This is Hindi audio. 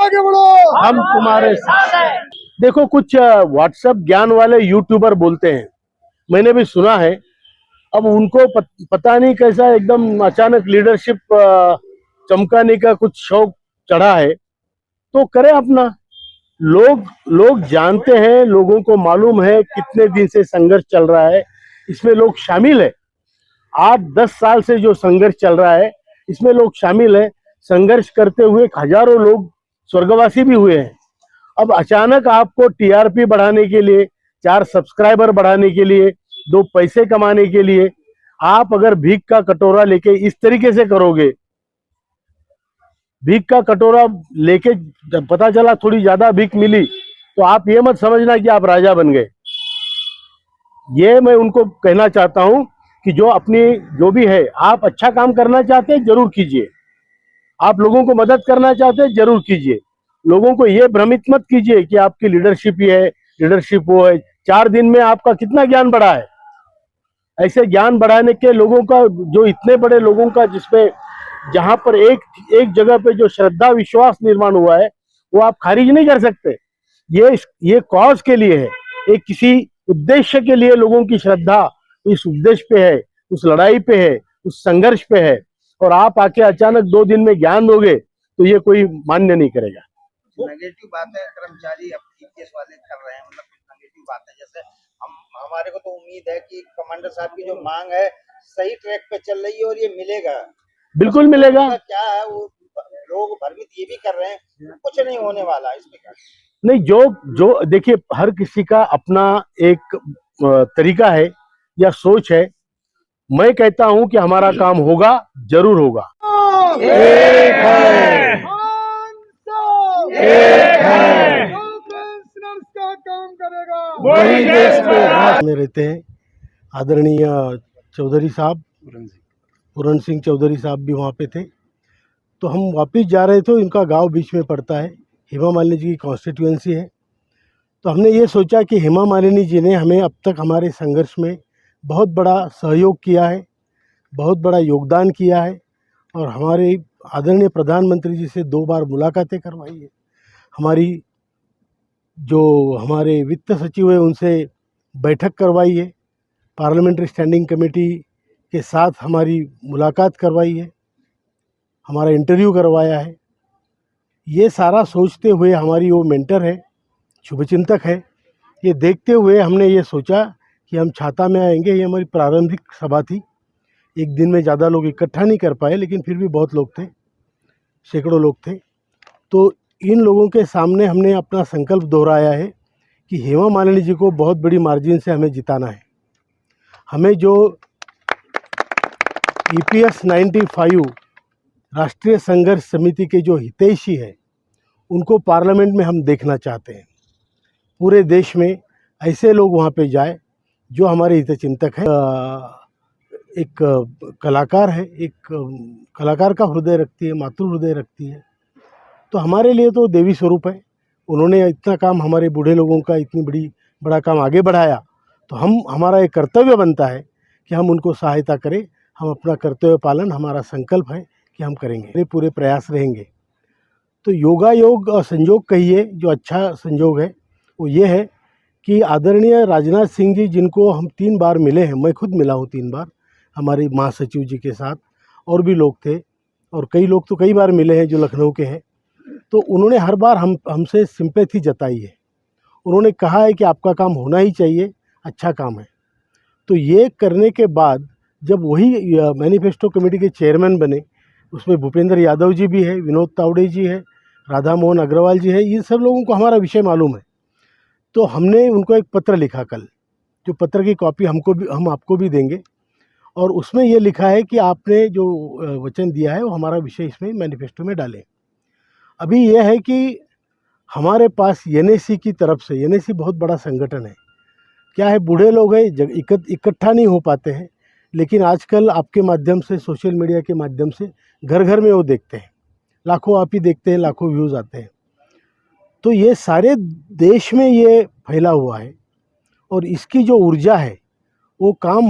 आगे बढ़ो, हम तुम्हारे साथ। देखो, कुछ व्हाट्सएप ज्ञान वाले यूट्यूबर बोलते हैं, मैंने भी सुना है। अब उनको पता नहीं कैसा एकदम अचानक लीडरशिप चमकाने का कुछ शौक चढ़ा है, तो करे अपना। लोग लोग जानते हैं, लोगों को मालूम है कितने दिन से संघर्ष चल रहा है, इसमें लोग शामिल है। 8-10 साल से जो संघर्ष चल रहा है, इसमें लोग शामिल है। संघर्ष करते हुए हजारों लोग स्वर्गवासी भी हुए हैं। अब अचानक आपको टीआरपी बढ़ाने के लिए, 4 सब्सक्राइबर बढ़ाने के लिए, 2 पैसे कमाने के लिए, आप अगर भीख का कटोरा लेके इस तरीके से करोगे, भीख का कटोरा लेके पता चला थोड़ी ज्यादा भीख मिली, तो आप ये मत समझना कि आप राजा बन गए। ये मैं उनको कहना चाहता हूं कि जो भी है, आप अच्छा काम करना चाहते हैं जरूर कीजिए, आप लोगों को मदद करना चाहते हैं जरूर कीजिए। लोगों को ये भ्रमित मत कीजिए कि आपकी लीडरशिप ही है, लीडरशिप वो है। 4 दिन में आपका कितना ज्ञान बढ़ा है? ऐसे ज्ञान बढ़ाने के लोगों का, जो इतने बड़े लोगों का, जिसपे जहां पर एक जगह पे जो श्रद्धा विश्वास निर्माण हुआ है, वो आप खारिज नहीं कर सकते। ये कॉज के लिए है, एक किसी उद्देश्य के लिए लोगों की श्रद्धा इस उद्देश्य पे है, उस लड़ाई पे है, उस संघर्ष पे है, और आप आके अचानक 2 दिन में ज्ञान दोगे तो ये कोई मान्य नहीं करेगा। नेगेटिव बातें कर्मचारी ईपीएस वाले कर रहे हैं, मतलब कुछ नेगेटिव बातें, जैसे हमारे को तो उम्मीद है कि कमांडर साहब की जो मांग है सही ट्रैक पे चल रही है और ये मिलेगा, बिल्कुल मिलेगा। क्या है वो लोग भ्रमित ये भी कर रहे हैं कुछ नहीं होने वाला इसमें क्या? नहीं, जो देखिए, हर किसी का अपना एक तरीका है या सोच है। मैं कहता हूं कि हमारा काम होगा, जरूर होगा। एक है, एक है, जो पेंशनर्स का काम करेगा वही देश में रहते हैं। आदरणीय चौधरी साहब, पूरन सिंह चौधरी साहब भी वहाँ पे थे। तो हम वापस जा रहे थे, इनका गांव बीच में पड़ता है, हेमा मालिनी जी की कॉन्स्टिट्यूएंसी है। तो हमने ये सोचा कि हेमा मालिनी जी ने हमें अब तक हमारे संघर्ष में बहुत बड़ा सहयोग किया है, बहुत बड़ा योगदान किया है, और हमारे आदरणीय प्रधानमंत्री जी से 2 बार मुलाकातें करवाई है। हमारी जो हमारे वित्त सचिव है उनसे बैठक करवाई है, पार्लियामेंट्री स्टैंडिंग कमेटी के साथ हमारी मुलाकात करवाई है, हमारा इंटरव्यू करवाया है। ये सारा सोचते हुए, हमारी वो मेंटर है, शुभचिंतक है, ये देखते हुए हमने ये सोचा कि हम छाता में आएंगे। ये हमारी प्रारंभिक सभा थी, एक दिन में ज़्यादा लोग इकट्ठा नहीं कर पाए, लेकिन फिर भी बहुत लोग थे, सैकड़ों लोग थे। तो इन लोगों के सामने हमने अपना संकल्प दोहराया है कि हेमा मालिनी जी को बहुत बड़ी मार्जिन से हमें जिताना है। हमें जो EPS 95 राष्ट्रीय संघर्ष समिति के जो हितैषी है, उनको पार्लियामेंट में हम देखना चाहते हैं। पूरे देश में ऐसे लोग वहाँ पे जाए जो हमारे हितचिंतक हैं। एक कलाकार है, एक कलाकार का हृदय रखती है, मातृ हृदय रखती है। तो हमारे लिए तो देवी स्वरूप है। उन्होंने इतना काम, हमारे बूढ़े लोगों का इतनी बड़ा काम आगे बढ़ाया, तो हमारा एक कर्तव्य बनता है कि हम उनको सहायता करें। हम अपना कर्तव्य पालन, हमारा संकल्प है कि हम करेंगे, पूरे प्रयास रहेंगे। तो योगायोग और संयोग कहिए, जो अच्छा संयोग है वो ये है कि आदरणीय राजनाथ सिंह जी, जिनको हम 3 बार मिले हैं, मैं खुद मिला हूँ 3 बार हमारे महासचिव जी के साथ, और भी लोग थे, और कई लोग तो कई बार मिले हैं जो लखनऊ के हैं। तो उन्होंने हर बार हमसे सिंपैथी जताई है। उन्होंने कहा है कि आपका काम होना ही चाहिए, अच्छा काम है। तो ये करने के बाद जब वही मैनिफेस्टो कमेटी के चेयरमैन बने, उसमें भूपेंद्र यादव जी भी है, विनोद तावड़े जी है, राधा मोहन अग्रवाल जी है, ये सब लोगों को हमारा विषय मालूम है। तो हमने उनको एक पत्र लिखा कल, जो पत्र की कॉपी हम आपको भी देंगे, और उसमें ये लिखा है कि आपने जो वचन दिया है वो हमारा विषय इसमें मैनिफेस्टो में डालें। अभी यह है कि हमारे पास NAC की तरफ से, NAC बहुत बड़ा संगठन है, क्या है, बूढ़े लोग हैं, इकट्ठा नहीं हो पाते हैं, लेकिन आजकल आपके माध्यम से, सोशल मीडिया के माध्यम से घर घर में वो देखते हैं, लाखों आप ही देखते हैं, लाखों व्यूज़ आते हैं। तो ये सारे देश में ये फैला हुआ है, और इसकी जो ऊर्जा है वो काम